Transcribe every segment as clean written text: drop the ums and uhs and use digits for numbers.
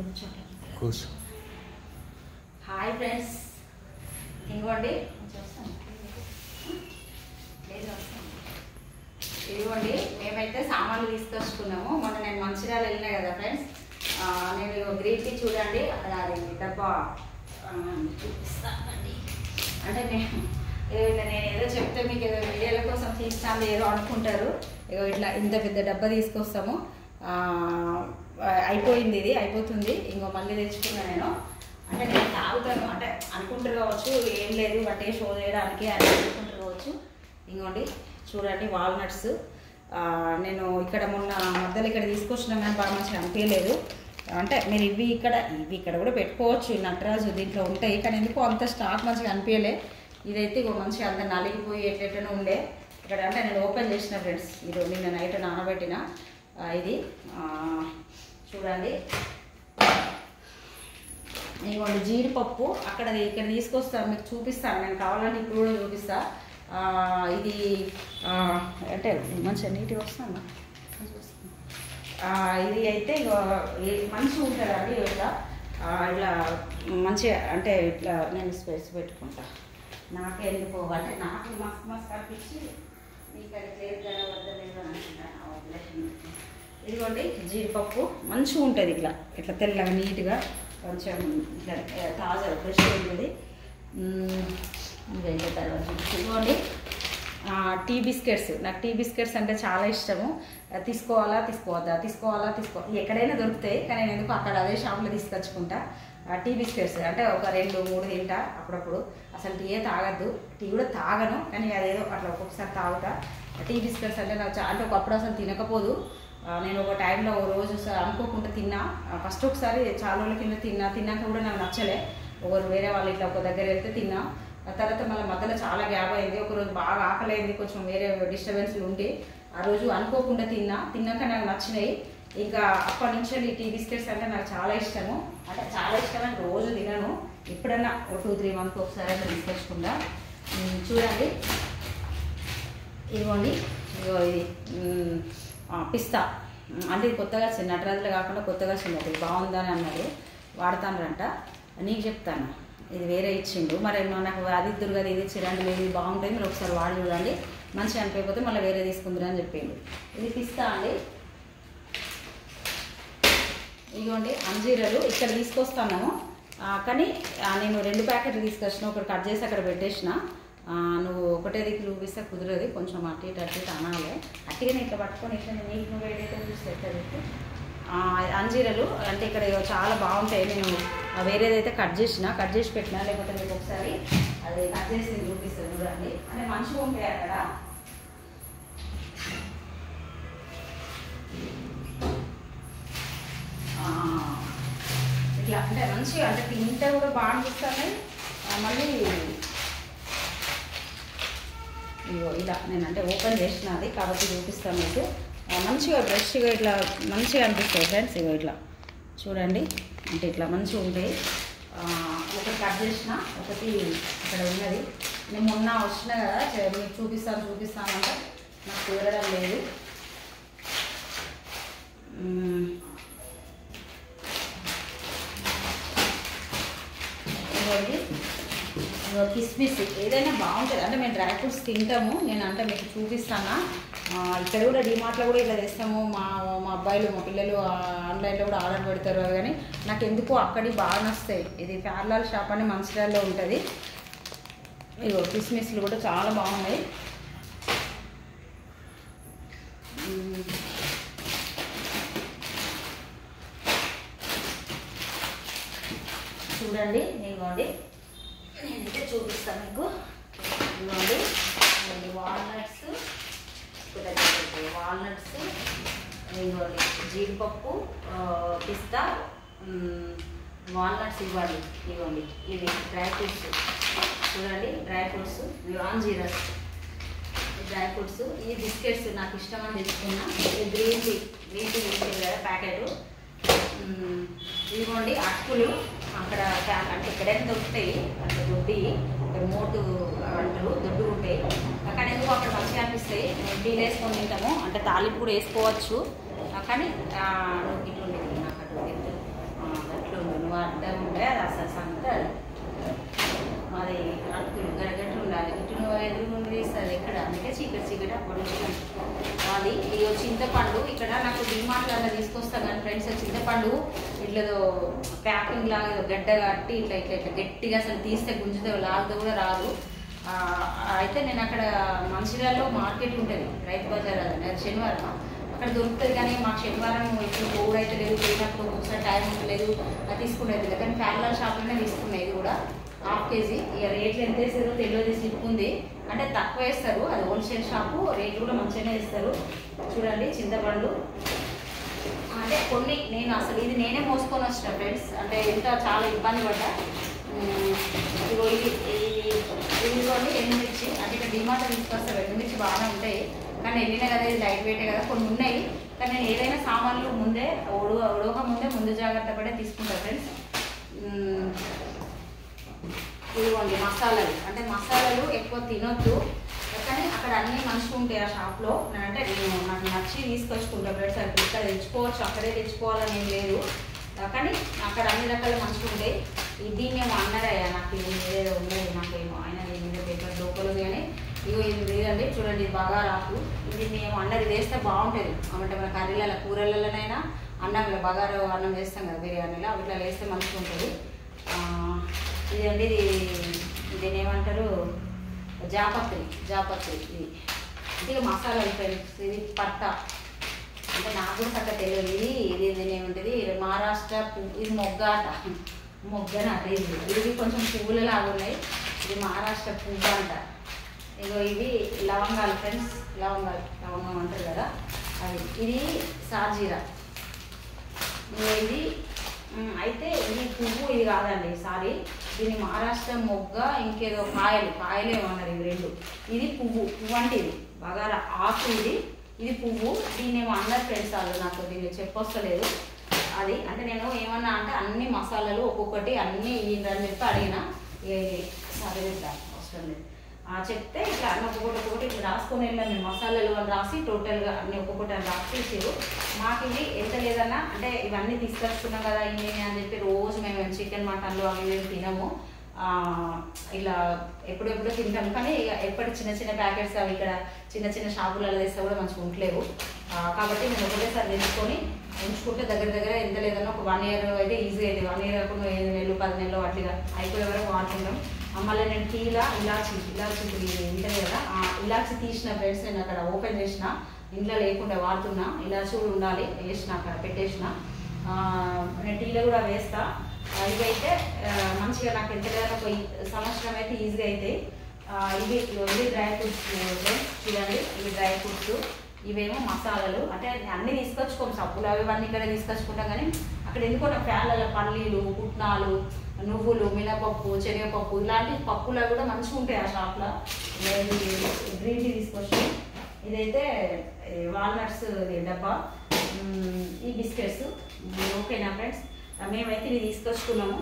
కూర్చో. Hi friends, ఇదిగోండి ఇదిగోండి మేమైతే సామాన్లు తీసుకొచ్చుకున్నాము. మొన్న నేను మంచిర్యాల వెళ్ళినా కదా ఫ్రెండ్స్, నేను గ్రీన్ టీ చూడండి అక్కడ అది డబ్బా చూపిస్తానండి. అంటే నేను ఏదో చెప్తే మీకు ఏదో వీడియోల కోసం తీస్తాను ఏదో అనుకుంటారు. ఇగో ఇట్లా ఇంత పెద్ద డబ్బా తీసుకొస్తాము. అయిపోయింది, ఇది అయిపోతుంది, ఇంకో మళ్ళీ తెచ్చుకున్నా నేను. అంటే నేను తాగుతాను అంటే అనుకుంటారు కావచ్చు, ఏం లేదు బట్టే షో చేయడానికి అని అనుకుంటారు కావచ్చు. ఇంకోండి చూడండి వాల్నట్స్. నేను ఇక్కడ మొన్న మధ్యలో ఇక్కడ తీసుకొచ్చినాం కానీ బాగా మంచిగా అనిపించలేదు. అంటే మీరు ఇవి ఇక్కడ కూడా పెట్టుకోవచ్చు, నటరాజు దీంట్లో ఉంటాయి, కానీ ఎందుకో అంత స్టాక్ మంచిగా అనిపించలే. ఇదైతే ఇక మంచిగా అంత నలిగిపోయి ఎట్లెట్లనే ఉండే ఇక్కడ. అంటే నేను ఓపెన్ చేసిన ఫ్రెండ్స్, ఇది నిన్న నైట్ నానబెట్టిన. ఇది చూడండి, ఇదిగోండి జీడిపప్పు అక్కడ ఇక్కడ తీసుకొస్తాను, మీకు చూపిస్తాను. నేను కావాలంటే ఇప్పుడు కూడా చూపిస్తా. ఇది అంటే మంచిగా నీట్గా వస్తాను. ఇది అయితే మంచిగా ఉంటుందండి. ఇట్లా ఇట్లా మంచిగా అంటే ఇట్లా నేను స్పేస్ పెట్టుకుంటా. నాకే ఎందుకో అంటే నాకు మస్తు మస్తు అనిపించి మీకు అది క్లియర్ కనబడలేదు అనుకుంటాను. ఇదిగోండి జీడిపప్పు మంచిగా ఉంటుంది, ఇట్లా ఇట్లా తెల్లగా నీట్గా కొంచెం ఇట్లా తాజా ఫ్రెష్ ఉంటుంది. ఇంకా తర్వాత ఇదిగోండి టీ బిస్కెట్స్. నాకు టీ బిస్కెట్స్ అంటే చాలా ఇష్టము. తీసుకోవాలా తీసుకోవద్దా ఎక్కడైనా దొరుకుతాయి, కానీ నేను ఎందుకు అక్కడ అదే షాప్లో తీసుకొచ్చుకుంటా. టీ బిస్కెట్స్ అంటే ఒక 2-3 తింటా అప్పుడప్పుడు. అసలు టీయే తాగద్దు, టీ కూడా తాగను, కానీ అదేదో అట్లా ఒక్కొక్కసారి తాగుతా. టీ బిస్కెట్స్ అంటే నాకు అంటే ఒకప్పుడు అసలు తినకపోదు. నేను ఒక టైంలో ఓ రోజు అనుకోకుండా తిన్నా. ఫస్ట్ ఒకసారి చాలా రోజుల కింద తిన్నాక కూడా నాకు నచ్చలే. ఒకరు వేరే వాళ్ళు ఇట్లా ఒక దగ్గర వెళ్తే తిన్నా. తర్వాత మళ్ళీ మధ్యలో చాలా గ్యాప్ అయింది. ఒకరోజు బాగా ఆకలైంది, కొంచెం వేరే డిస్టర్బెన్స్లు ఉంటే ఆ రోజు అనుకోకుండా తిన్నాక నాకు నచ్చినాయి. ఇంకా అప్పటి నుంచి ఈ టీ బిస్కెట్స్ అంటే నాకు చాలా ఇష్టము. అంటే చాలా ఇష్టమని రోజు తినను, ఎప్పుడన్నా 2-3 మంత్కి ఒకసారి అట్లా తీసుకొచ్చుకుంటా. చూడండి ఇదిగోండి, ఇది పిస్తా. అంటే ఇది కొత్తగా వచ్చింది, నటరాజులో కాకుండా కొత్తగా వచ్చింది. అది బాగుందని అన్నారు, వాడతానంట. నీకు చెప్తాను, ఇది వేరే ఇచ్చిండు. మరి నాకు అది ఇద్దరు కదా ఇది ఇచ్చిరండి, మీరు ఇది బాగుంటుంది, మీరు ఒకసారి వాడి చూడండి, మంచిగా అనిపించకపోతే మళ్ళీ వేరే తీసుకుందరు అని చెప్పిండు. ఇది పిస్తా అండి. ఇదిగోండి అంజీరలు ఇక్కడ తీసుకొస్తాను, కానీ నేను 2 ప్యాకెట్లు తీసుకొచ్చిన. ఒకటి కట్ చేసి అక్కడ పెట్టేసిన. నువ్వు ఒకటే దిక్కు చూపిస్తే కుదరదు, కొంచెం అటు ఇటు అనాలి. అట్టిగానే ఇట్లా పట్టుకొని ఇట్లా నీకు నువ్వు ఏదైతే చూస్తే ఎట్లా పెట్టి అంజీరలు అంటే ఇక్కడ చాలా బాగుంటాయి. నేను వేరేదైతే కట్ చేసి పెట్టినా, లేకపోతే మీకు ఒకసారి అది కట్ చేసి చూపిస్తాను చూడండి. అంటే మంచిగా ఉంటాయి అక్కడ. ఇట్లా అంటే మంచిగా అంటే తింటే కూడా బాగా అనిపిస్తాయి. మళ్ళీ ఇగో ఇలా నేను అంటే ఓపెన్ చేసినది కాబట్టి చూపిస్తాను మీకు. మంచిగా ఫ్రెష్గా ఇట్లా మంచిగా అనిపిస్తాయి ఫ్రెండ్స్. ఇగో ఇట్లా చూడండి, అంటే ఇట్లా మంచిగా ఉంటాయి. ఒకటి కట్ చేసిన, ఒకటి ఇక్కడ ఉన్నది. నేను మొన్న వచ్చిన కదా మీకు చూపిస్తానంటే నాకు కుదరడం లేదు. కిస్మిస్ ఏదైనా బాగుంటుంది. అంటే మేము డ్రై ఫ్రూట్స్ తింటాము. నేను అంటే మీకు చూపిస్తాను. ఇక్కడ కూడా డిమార్ట్లో కూడా ఇలా తెస్తాము. మా అబ్బాయిలు మా పిల్లలు ఆన్లైన్లో కూడా ఆర్డర్ పెడతారు. కానీ నాకు ఎందుకో అక్కడి బాగా నస్తాయి. ఇది ప్యారలాల్ షాప్ అని మంచిర్యాలలో ఉంటుంది. ఇగో కిస్మిస్లు కూడా చాలా బాగున్నాయి. చూడండి ఇదిగోండి, నేనైతే చూపిస్తాను మీకు. ఇదిగోండి వాల్నట్స్, ఇదిగోండి జీడిపప్పు, పిస్తా, వాల్నట్స్ ఇవ్వండి. ఇవ్వండి ఇది డ్రై ఫ్రూట్స్. చూడండి డ్రై ఫ్రూట్స్, అంజీరస్ డ్రై ఫ్రూట్స్. ఈ బిస్కెట్స్ నాకు ఇష్టమని తెచ్చుకున్నా. గ్రీన్ టీ తీసుకెళ్ళి కదా ప్యాకెట్. ఇదిగోండి అటుకులు అక్కడ అంటే ఎక్కడైనా దొరుకుతాయి. అంటే దొడ్డి మోటు అంటారు, దొడ్డు ఉంటాయి. కానీ ఎందుకు అక్కడ మంచిగా అనిపిస్తాయి. టీలు వేసుకొని తింటాము, అంటే తాలింపు కూడా వేసుకోవచ్చు. కానీ ఇటు ఉండేది నాకు అటు అడ్డం ఉండే అది అసలు సంగతి అది మాది అటుకులు గరగట్టు ఉండాలి ఇటు ఎదురుగుండి తీస్తుంది ఎక్కడ అందుకే చీకటి చీకటి అప్పుడు అది ఇక చింతపండు ఇక్కడ నాకు డిమార్ట్లలో తీసుకొస్తాను కానీ ఫ్రెండ్స్ చింతపండు ఇట్లా ప్యాకింగ్ లాగా గడ్డ కట్టి ఇట్లా ఇట్లా ఇట్లా గట్టిగా అసలు తీస్తే గుంజుతో లాగుతో కూడా రాదు. అయితే నేను అక్కడ మంచిర్యాలలో మార్కెట్ ఉంటుంది రైతు బజార్ అది శనివారం అక్కడ దొరుకుతుంది కానీ మాకు శనివారం ఇప్పుడు కోడ్ అయితే లేదు పోయినప్పుడు ఒకసారి టైం ఉండలేదు అది తీసుకునేది లేదు కానీ ప్యారలల్ షాప్లోనే తీసుకున్నాయి ఇది కూడా ½ కేజీ. ఇక రేట్లు ఎంత వేస్తారో తెలియదు స్లిప్ ఉంది అంటే తక్కువ వేస్తారు అది హోల్సేల్ షాపు రేట్లు కూడా మంచిగానే ఇస్తారు. చూడండి చింతపండు అంటే కొన్ని నేను అసలు ఇది నేనే మోసుకొని వచ్చిన ఫ్రెండ్స్ అంటే ఎంత చాలా ఇబ్బంది పడ్డా. ఇదిగో ఇదిగోండి ఎండుమిర్చి అంటే ఇక్కడ డిమార్ట్ తీసుకొస్తారు ఎండుమిర్చి బాగానే ఉంటాయి కానీ వెళ్ళినా కదా ఇది లైట్ వెయిటే కదా కొన్ని ఉన్నాయి కానీ నేను ఏదైనా సామాన్లు ముందే ఉడక ముందు జాగ్రత్త పడే తీసుకుంటాను ఫ్రెండ్స్. ఇదిగోండి మసాలాలు అంటే మసాలాలు ఎక్కువ తినొద్దు కానీ అక్కడ అన్నీ మంచిగా ఉంటాయి ఆ షాప్లో అంటే నేను నాకు నచ్చి తీసుకొచ్చుకుంటాను ఫ్రెండ్స్ అది ఇక్కడ తెచ్చుకోవచ్చు అక్కడే తెచ్చుకోవాలని ఏం లేదు కానీ అక్కడ అన్ని రకాలు మంచిగా ఉంటాయి. దీన్నేమో అన్నారయ్యా నాకు ఏదో ఉండేది నాకేమో ఆయన మీద పేపర్ లోపలు కానీ ఇగో ఇది లేదండి చూడండి ఇది బాగా రాకు దీన్ని ఏమో అన్నది వేస్తే బాగుంటుంది అంటే మన కర్రీలలో కూరలలోనైనా అన్నంలో బగారు అన్నం వేస్తాం కదా బిర్యానీలో అట్లా వేస్తే మంచిగా ఉంటుంది. ఇదండి దీన్ని ఏమంటారు జాపత్రి ఇది ఇది మసాలాలు ఫ్రెండ్స్ ఇది పట్ట అంటే నాకు కూడా చక్కగా తెలియదు ఇది దీని ఏమంటుంది మహారాష్ట్ర ఇది మొగ్గనాట ఇది కొంచెం పువ్వులలాగా ఉన్నాయి ఇది మహారాష్ట్ర పువ్వు అంట. ఇగో ఇవి లవంగాలు ఫ్రెండ్స్ లవంగం అంటారు కదా అది ఇది సాజీరా ఇది అయితే ఇది పువ్వు ఇది కాదండి సారీ దీన్ని మహారాష్ట్ర మొగ్గ ఇంకేదో కాయలు ఏమన్నారు ఇవి రెండు ఇది పువ్వు అంటే ఇది బాగా ఆకు ఇది పువ్వు దీన్ని ఏమో అన్నారు ఫ్రెండ్స్ వాళ్ళు నాకు దీన్ని చెప్పొస్తలేదు అది అంటే నేను ఏమన్నా అంటే అన్ని మసాలాలు ఒక్కొక్కటి అన్నీ అని చెప్పి అడిగిన సరే అవసరం లేదు చెప్తే ఇట్లా అన్నీ ఒక్కొక్కటి ఇట్లా రాసుకొని వెళ్ళాం మేము మసాలాలు అని రాసి టోటల్గా అన్నీ ఒక్కొక్కటి అని రాసేసారు. మాకు ఇవి ఎంత లేదన్నా అంటే ఇవన్నీ తీసుకొచ్చుకున్నాం కదా ఇన్ని అని చెప్పి రోజు మేము చికెన్ మటన్లు అవి మేము తినము ఇలా ఎప్పుడెప్పుడు తింటాము కానీ ఎప్పటి చిన్న ప్యాకెట్స్ అవి ఇక్కడ చిన్న షాపులలో తెస్తే కూడా మంచిగా ఉండలేవు కాబట్టి మేము ఒకటేసారి తెచ్చుకొని ఉంచుకుంటే దగ్గర ఎంత లేదన్నా ఒక 1 year అయితే ఈజీ అయింది 1 year కాకుండా 5 నెలలు 10 నెలలు అట్లా అయిపోయే వరకు వాడుకుంటాం. మళ్ళీ నేను టీలా ఇలాచి ఉంటుంది కదా ఇలాచి తీసిన ఫ్రెండ్స్ నేను అక్కడ ఓపెన్ చేసిన ఇంట్లో లేకుండా వాడుతున్నా ఇలాచి కూడా ఉండాలి వేసిన అక్కడ పెట్టేసిన నేను టీలో కూడా వేస్తా ఇవైతే మంచిగా నాకు ఎంత లేదా ఒక సంవత్సరం అయితే ఈజీగా అవుతాయి. ఇవి డ్రై ఫ్రూట్స్ చూడండి ఇవి డ్రై ఫ్రూట్స్ ఇవేమో మసాలాలు అంటే అన్నీ తీసుకొచ్చుకోము సబ్బులు అవి ఇవన్నీ ఇక్కడ తీసుకొచ్చుకుంటాం కానీ అక్కడ ఎందుకో నా ప్యాన్లలో పల్లీలు పుట్నాలు నువ్వులు మినపప్పు శనగపప్పు ఇలాంటి పప్పులు కూడా మంచిగా ఉంటాయి ఆ షాప్లో. గ్రీన్ టీ తీసుకొచ్చి ఇదైతే వాల్నట్స్ డబ్బా ఈ బిస్కెట్స్ ఓకేనా ఫ్రెండ్స్ మేమైతే ఇవి తీసుకొచ్చుకున్నాము.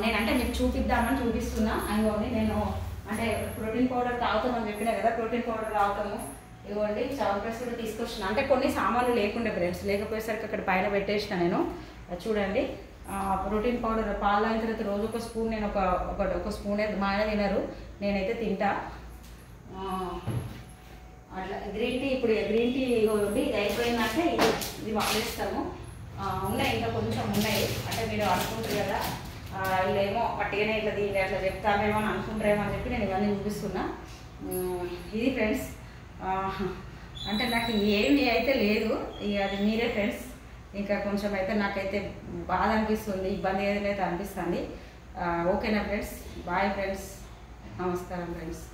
నేనంటే మీకు చూపిస్తున్నా అందులోని నేను అంటే ప్రోటీన్ పౌడర్ తాగుతామని చెప్పినా కదా ప్రోటీన్ పౌడర్ తాగుతాము ఇవ్వండి చాక్లెట్స్ కూడా తీసుకొచ్చిన అంటే కొన్ని సామాన్లు లేకుండే ఫ్రెండ్స్ లేకపోయేసరికి అక్కడ పైన పెట్టేసిన నేను చూడండి ప్రోటీన్ పౌడర్ పాలు తాగిన తర్వాత రోజు ఒక స్పూన్ నేను ఒక స్పూన్ మా ఆయన తినరు నేనైతే తింటా అట్లా. గ్రీన్ టీ ఇప్పుడు గ్రీన్ టీ ఇది అయిపోయిందంటే ఇది వాడేస్తాము ఉన్నాయి ఇంకా కొంచెం ఉన్నాయి అంటే మీరు అనుకుంటారు కదా వీళ్ళేమో పట్టిగానే ఇట్లా దీన్ని అట్లా చెప్తామేమో అని అనుకుంటారేమో అని చెప్పి నేను ఇవన్నీ చూపిస్తున్నా. ఇది ఫ్రెండ్స్ అంటే నాకు ఏమి అయితే లేదు ఇక అది మీరే ఫ్రెండ్స్ ఇంకా కొంచెం అయితే నాకైతే బాధ అనిపిస్తుంది ఇబ్బంది ఏదైతే అనిపిస్తుంది. ఓకేనా ఫ్రెండ్స్ బాయ్ ఫ్రెండ్స్ నమస్కారం ఫ్రెండ్స్.